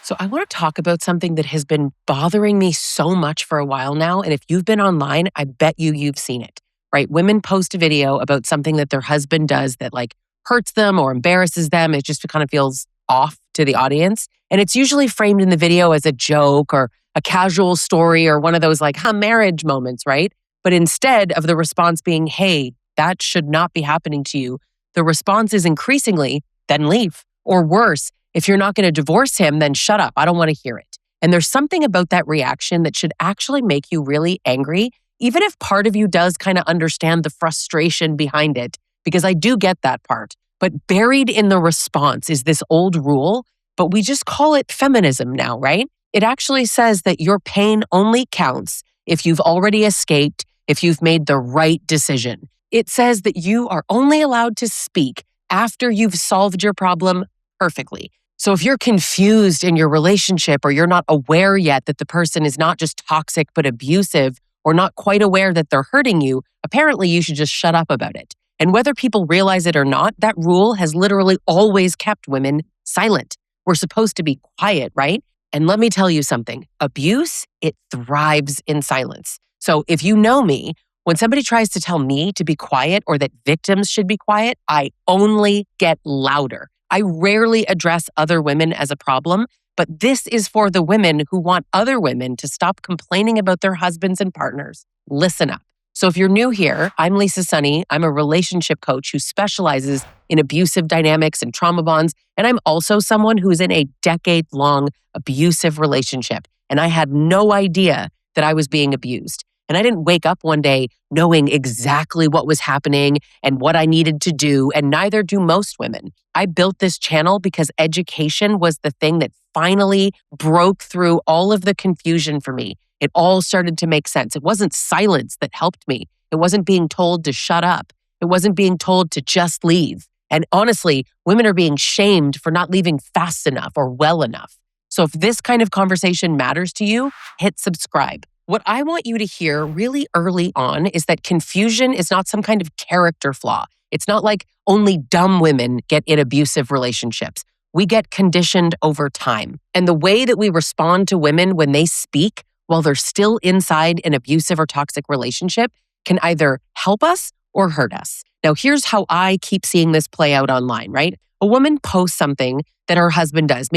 So I want to talk about something that has been bothering me so much for a while now. And if you've been online, I bet you've seen it, right? Women post a video about something that their husband does that like hurts them or embarrasses them. It just kind of feels off to the audience. And it's usually framed in the video as a joke or a casual story or one of those like marriage moments, right? But instead of the response being, hey, that should not be happening to you, the response is increasingly, then leave. Or worse, if you're not going to divorce him, then shut up. I don't want to hear it. And there's something about that reaction that should actually make you really angry, even if part of you does kind of understand the frustration behind it, because I do get that part. But buried in the response is this old rule, but we just call it feminism now, right? It actually says that your pain only counts if you've already escaped, if you've made the right decision. It says that you are only allowed to speak after you've solved your problem perfectly. So if you're confused in your relationship or you're not aware yet that the person is not just toxic but abusive or not quite aware that they're hurting you, apparently you should just shut up about it. And whether people realize it or not, that rule has literally always kept women silent. We're supposed to be quiet, right? And let me tell you something, abuse, it thrives in silence. So if you know me, when somebody tries to tell me to be quiet or that victims should be quiet, I only get louder. I rarely address other women as a problem, but this is for the women who want other women to stop complaining about their husbands and partners. Listen up. So if you're new here, I'm Lisa Sonni. I'm a relationship coach who specializes in abusive dynamics and trauma bonds. And I'm also someone who's in a decade-long abusive relationship. And I had no idea that I was being abused. And I didn't wake up one day knowing exactly what was happening and what I needed to do, and neither do most women. I built this channel because education was the thing that finally broke through all of the confusion for me. It all started to make sense. It wasn't silence that helped me. It wasn't being told to shut up. It wasn't being told to just leave. And honestly, women are being shamed for not leaving fast enough or well enough. So if this kind of conversation matters to you, hit subscribe. What I want you to hear really early on is that confusion is not some kind of character flaw. It's not like only dumb women get in abusive relationships. We get conditioned over time. And the way that we respond to women when they speak while they're still inside an abusive or toxic relationship can either help us or hurt us. Now, here's how I keep seeing this play out online, right? A woman posts something that her husband does.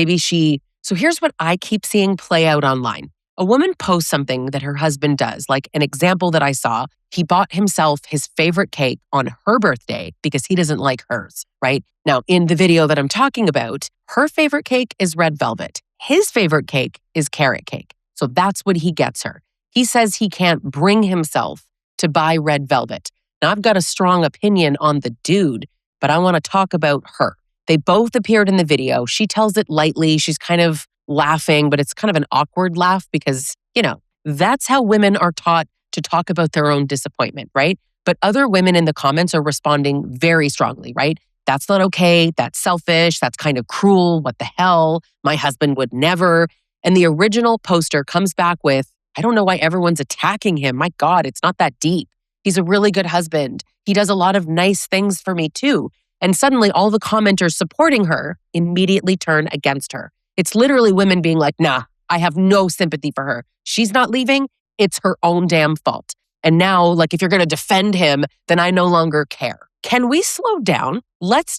So here's what I keep seeing play out online. A woman posts something that her husband does, like an example that I saw. He bought himself his favorite cake on her birthday because he doesn't like hers, right? Now, in the video that I'm talking about, her favorite cake is red velvet. His favorite cake is carrot cake. So that's what he gets her. He says he can't bring himself to buy red velvet. Now, I've got a strong opinion on the dude, but I want to talk about her. They both appeared in the video. She tells it lightly. She's kind of laughing, but it's kind of an awkward laugh because, that's how women are taught to talk about their own disappointment, right? But other women in the comments are responding very strongly, right? That's not okay. That's selfish. That's kind of cruel. What the hell? My husband would never. And the original poster comes back with, I don't know why everyone's attacking him. My God, it's not that deep. He's a really good husband. He does a lot of nice things for me too. And suddenly all the commenters supporting her immediately turn against her. It's literally women being like, nah, I have no sympathy for her. She's not leaving. It's her own damn fault. And now, like, if you're going to defend him, then I no longer care. Can we slow down? Let's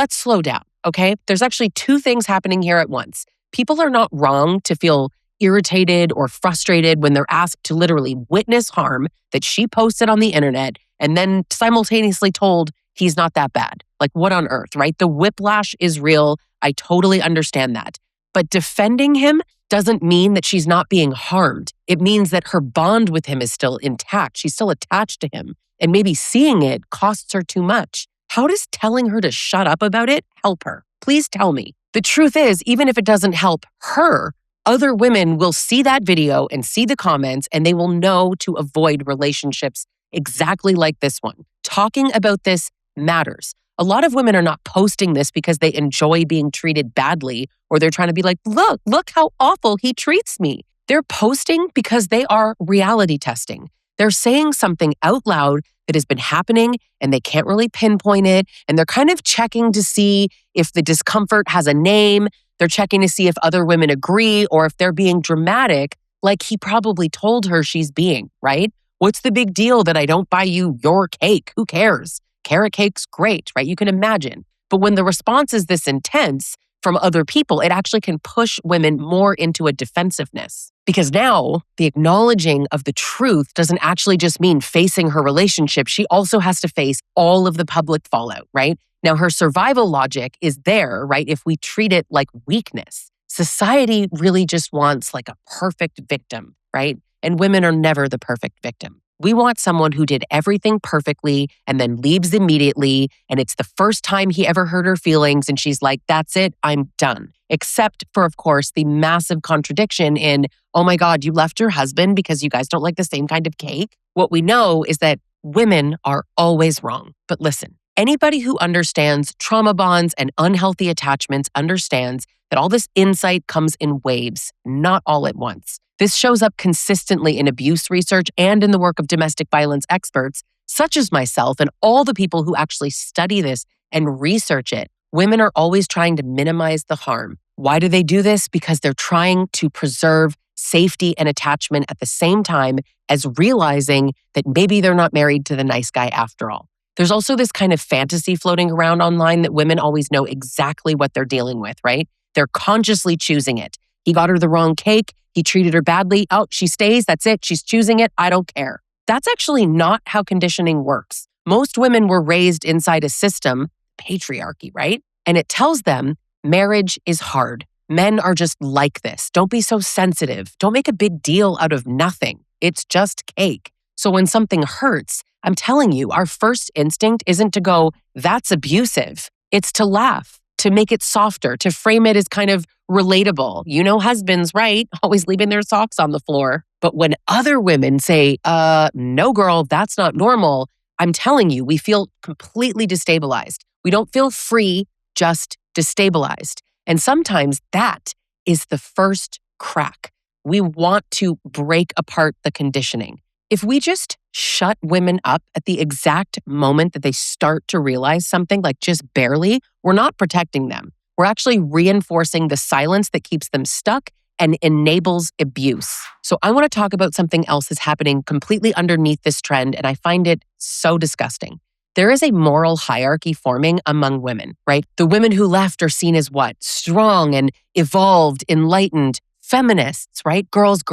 slow down, okay? There's actually two things happening here at once. People are not wrong to feel irritated or frustrated when they're asked to literally witness harm that she posted on the internet and then simultaneously told he's not that bad. Like, what on earth, right? The whiplash is real. I totally understand that. But defending him doesn't mean that she's not being harmed. It means that her bond with him is still intact. She's still attached to him. And maybe seeing it costs her too much. How does telling her to shut up about it help her? Please tell me. The truth is, even if it doesn't help her, other women will see that video and see the comments, and they will know to avoid relationships exactly like this one. Talking about this matters. A lot of women are not posting this because they enjoy being treated badly, or they're trying to be like, look how awful he treats me. They're posting because they are reality testing. They're saying something out loud that has been happening and they can't really pinpoint it. And they're kind of checking to see if the discomfort has a name. They're checking to see if other women agree or if they're being dramatic, like he probably told her she's being, right? What's the big deal that I don't buy you your cake? Who cares? Carrot cake's great, right? You can imagine. But when the response is this intense from other people, it actually can push women more into a defensiveness. Because now the acknowledging of the truth doesn't actually just mean facing her relationship. She also has to face all of the public fallout, right? Now, her survival logic is there, right? If we treat it like weakness, society really just wants like a perfect victim, right? And women are never the perfect victim. We want someone who did everything perfectly and then leaves immediately. And it's the first time he ever hurt her feelings. And she's like, that's it, I'm done. Except for, of course, the massive contradiction in, oh my God, you left your husband because you guys don't like the same kind of cake. What we know is that women are always wrong. But listen, anybody who understands trauma bonds and unhealthy attachments understands that all this insight comes in waves, not all at once. This shows up consistently in abuse research and in the work of domestic violence experts, such as myself and all the people who actually study this and research it. Women are always trying to minimize the harm. Why do they do this? Because they're trying to preserve safety and attachment at the same time as realizing that maybe they're not married to the nice guy after all. There's also this kind of fantasy floating around online that women always know exactly what they're dealing with, right? They're consciously choosing it. He got her the wrong cake. He treated her badly. Oh, she stays. That's it. She's choosing it. I don't care. That's actually not how conditioning works. Most women were raised inside a system, patriarchy, right? And it tells them marriage is hard. Men are just like this. Don't be so sensitive. Don't make a big deal out of nothing. It's just cake. So when something hurts, I'm telling you, our first instinct isn't to go, that's abusive. It's to laugh, to make it softer, to frame it as kind of relatable. You know, husbands, right? Always leaving their socks on the floor. But when other women say, no, girl, that's not normal, I'm telling you, we feel completely destabilized. We don't feel free, just destabilized. And sometimes that is the first crack. We want to break apart the conditioning. If we just shut women up at the exact moment that they start to realize something, like just barely, we're not protecting them. We're actually reinforcing the silence that keeps them stuck and enables abuse. So I want to talk about something else that's happening completely underneath this trend, and I find it so disgusting. There is a moral hierarchy forming among women, right? The women who left are seen as what? Strong and evolved, enlightened, feminists, right? Girls.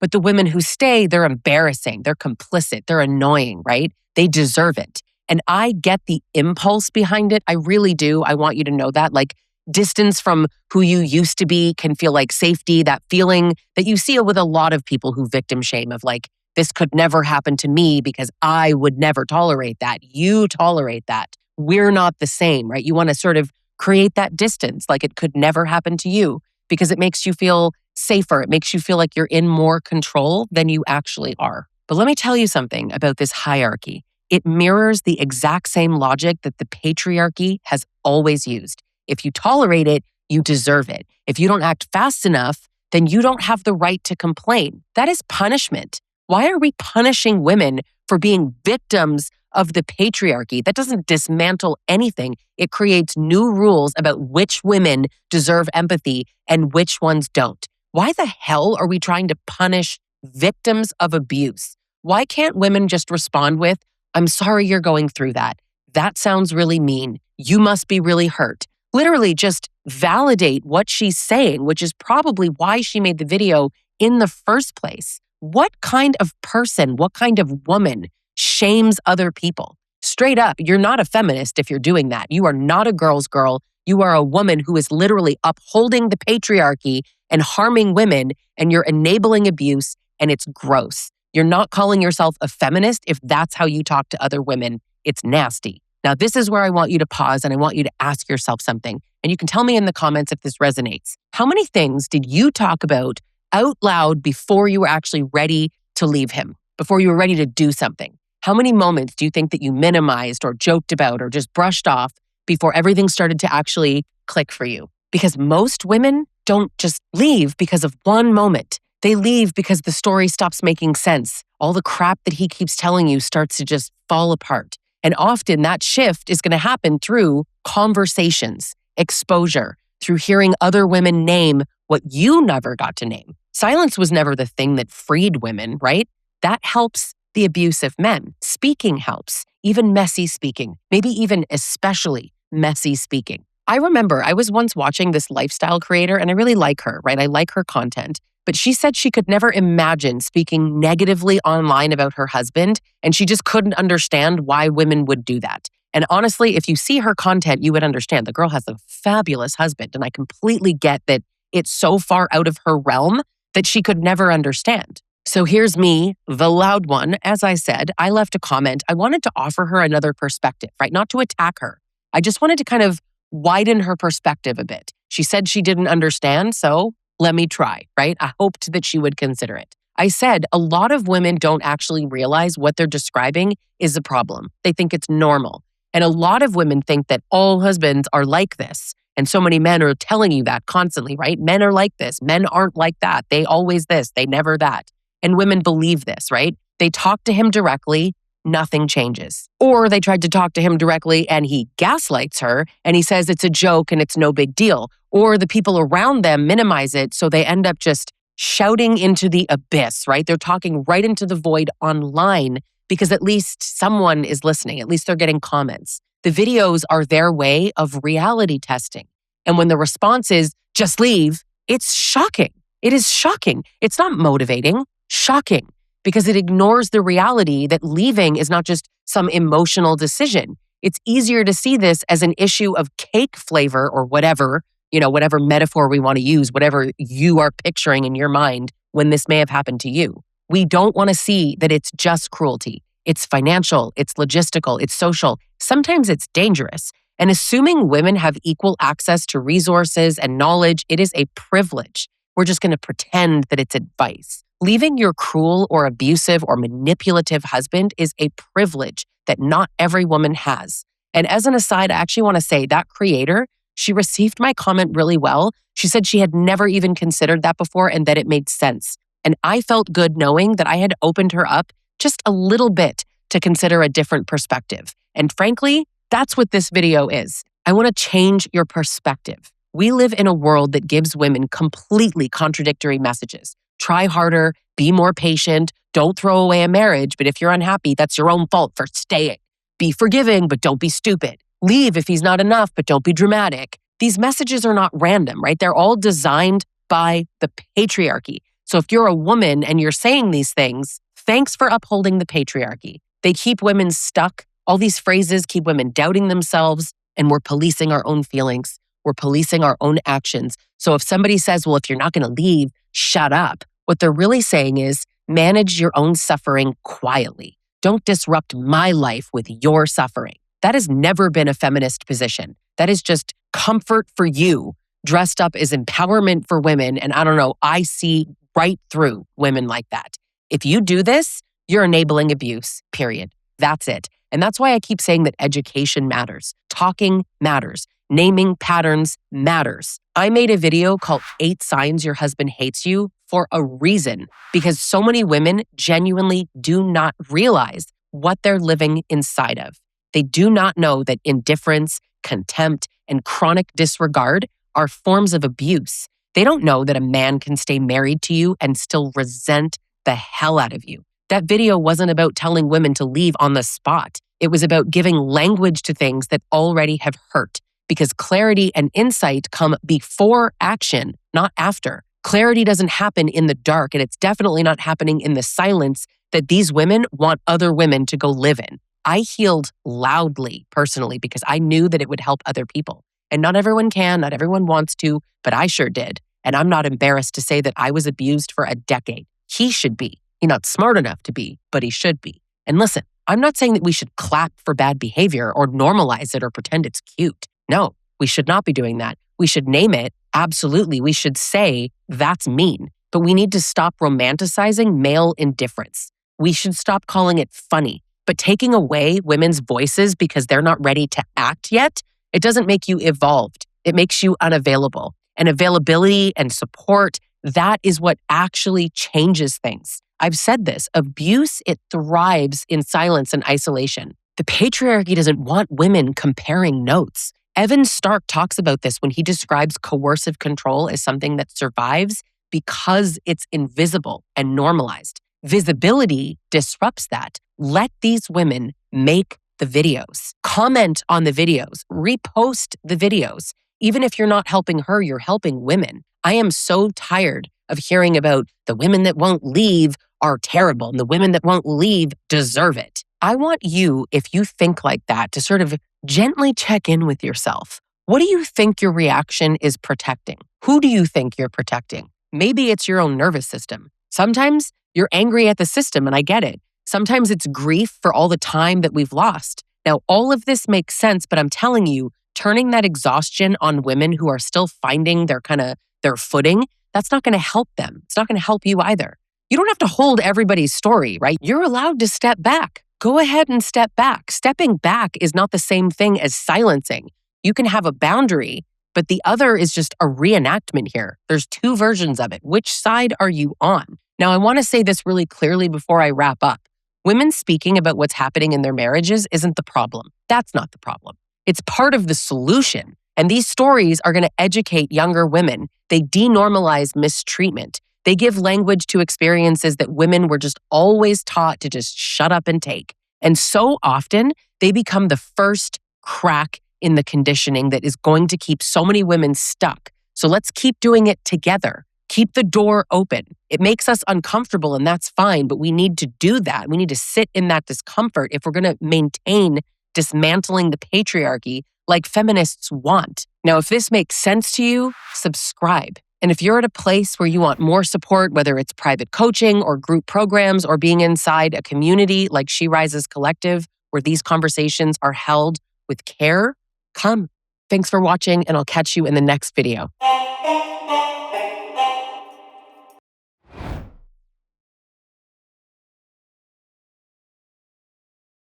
But the women who stay, they're embarrassing, they're complicit, they're annoying, right? They deserve it. And I get the impulse behind it. I really do. I want you to know that. Like, distance from who you used to be can feel like safety, that feeling that you see with a lot of people who victim shame of like, this could never happen to me because I would never tolerate that. You tolerate that. We're not the same, right? You want to sort of create that distance, like it could never happen to you because it makes you feel safer. It makes you feel like you're in more control than you actually are. But let me tell you something about this hierarchy. It mirrors the exact same logic that the patriarchy has always used. If you tolerate it, you deserve it. If you don't act fast enough, then you don't have the right to complain. That is punishment. Why are we punishing women for being victims of the patriarchy? That doesn't dismantle anything. It creates new rules about which women deserve empathy and which ones don't. Why the hell are we trying to punish victims of abuse? Why can't women just respond with, I'm sorry you're going through that. That sounds really mean. You must be really hurt. Literally just validate what she's saying, which is probably why she made the video in the first place. What kind of person, what kind of woman shames other people? Straight up, you're not a feminist if you're doing that. You are not a girl's girl. You are a woman who is literally upholding the patriarchy and harming women, and you're enabling abuse, and it's gross. You're not calling yourself a feminist if that's how you talk to other women. It's nasty. Now, this is where I want you to pause and I want you to ask yourself something. And you can tell me in the comments if this resonates. How many things did you talk about out loud before you were actually ready to leave him, before you were ready to do something? How many moments do you think that you minimized or joked about or just brushed off before everything started to actually click for you? Because most women don't just leave because of one moment. They leave because the story stops making sense. All the crap that he keeps telling you starts to just fall apart. And often that shift is going to happen through conversations, exposure, through hearing other women name what you never got to name. Silence was never the thing that freed women, right? That helps the abusive men. Speaking helps, even messy speaking, maybe even especially messy speaking. I remember I was once watching this lifestyle creator and I really like her, right? I like her content, but she said she could never imagine speaking negatively online about her husband, and she just couldn't understand why women would do that. And honestly, if you see her content, you would understand the girl has a fabulous husband, and I completely get that it's so far out of her realm that she could never understand. So here's me, the loud one. As I said, I left a comment. I wanted to offer her another perspective, right? Not to attack her. I just wanted to kind of widen her perspective a bit. She said she didn't understand, so let me try, right? I hoped that she would consider it. I said a lot of women don't actually realize what they're describing is a problem. They think it's normal. And a lot of women think that all husbands are like this. And so many men are telling you that constantly, right? Men are like this. Men aren't like that. They always this. They never that. And women believe this, right? They talk to him directly. Nothing changes. Or they tried to talk to him directly and he gaslights her and he says it's a joke and it's no big deal. Or the people around them minimize it, so they end up just shouting into the abyss, right? They're talking right into the void online because at least someone is listening. At least they're getting comments. The videos are their way of reality testing. And when the response is, just leave, it's shocking. It is shocking. It's not motivating, shocking, because it ignores the reality that leaving is not just some emotional decision. It's easier to see this as an issue of cake flavor or whatever, whatever metaphor we want to use, whatever you are picturing in your mind when this may have happened to you. We don't want to see that it's just cruelty. It's financial, it's logistical, it's social. Sometimes it's dangerous. And assuming women have equal access to resources and knowledge, it is a privilege. We're just going to pretend that it's advice. Leaving your cruel or abusive or manipulative husband is a privilege that not every woman has. And as an aside, I actually want to say that creator, she received my comment really well. She said she had never even considered that before and that it made sense. And I felt good knowing that I had opened her up just a little bit to consider a different perspective. And frankly, that's what this video is. I want to change your perspective. We live in a world that gives women completely contradictory messages. Try harder, be more patient, don't throw away a marriage, but if you're unhappy, that's your own fault for staying. Be forgiving, but don't be stupid. Leave if he's not enough, but don't be dramatic. These messages are not random, right? They're all designed by the patriarchy. So if you're a woman and you're saying these things, thanks for upholding the patriarchy. They keep women stuck. All these phrases keep women doubting themselves, and we're policing our own feelings. We're policing our own actions. So if somebody says, well, if you're not going to leave, shut up. What they're really saying is manage your own suffering quietly. Don't disrupt my life with your suffering. That has never been a feminist position. That is just comfort for you, dressed up as empowerment for women. And I don't know, I see right through women like that. If you do this, you're enabling abuse, period. That's it. And that's why I keep saying that education matters. Talking matters. Naming patterns matters. I made a video called 8 Signs Your Husband Hates You for a reason, because so many women genuinely do not realize what they're living inside of. They do not know that indifference, contempt, and chronic disregard are forms of abuse. They don't know that a man can stay married to you and still resent the hell out of you. That video wasn't about telling women to leave on the spot. It was about giving language to things that already have hurt, because clarity and insight come before action, not after. Clarity doesn't happen in the dark, and it's definitely not happening in the silence that these women want other women to go live in. I healed loudly, personally, because I knew that it would help other people. And not everyone can, not everyone wants to, but I sure did. And I'm not embarrassed to say that I was abused for a decade. He should be. He's not smart enough to be, but he should be. And listen, I'm not saying that we should clap for bad behavior or normalize it or pretend it's cute. No, we should not be doing that. We should name it. Absolutely. We should say that's mean, but we need to stop romanticizing male indifference. We should stop calling it funny. But taking away women's voices because they're not ready to act yet, it doesn't make you evolved. It makes you unavailable. And availability and support, that is what actually changes things. I've said this, abuse, it thrives in silence and isolation. The patriarchy doesn't want women comparing notes. Evan Stark talks about this when he describes coercive control as something that survives because it's invisible and normalized. Visibility disrupts that. Let these women make the videos, comment on the videos, repost the videos. Even if you're not helping her, you're helping women. I am so tired of hearing about the women that won't leave are terrible and the women that won't leave deserve it. I want you, if you think like that, to sort of gently check in with yourself. What do you think your reaction is protecting? Who do you think you're protecting? Maybe it's your own nervous system. Sometimes you're angry at the system, and I get it. Sometimes it's grief for all the time that we've lost. Now, all of this makes sense, but I'm telling you, turning that exhaustion on women who are still finding their footing, that's not going to help them. It's not going to help you either. You don't have to hold everybody's story, right? You're allowed to step back. Go ahead and step back. Stepping back is not the same thing as silencing. You can have a boundary, but the other is just a reenactment here. There's two versions of it. Which side are you on? Now, I want to say this really clearly before I wrap up. Women speaking about what's happening in their marriages isn't the problem. That's not the problem. It's part of the solution. And these stories are going to educate younger women. They denormalize mistreatment. They give language to experiences that women were just always taught to just shut up and take. And so often, they become the first crack in the conditioning that is going to keep so many women stuck. So let's keep doing it together. Keep the door open. It makes us uncomfortable, and that's fine, but we need to do that. We need to sit in that discomfort if we're going to maintain dismantling the patriarchy like feminists want. Now, if this makes sense to you, subscribe. And if you're at a place where you want more support, whether it's private coaching or group programs or being inside a community like She Rises Collective, where these conversations are held with care, come. Thanks for watching, and I'll catch you in the next video.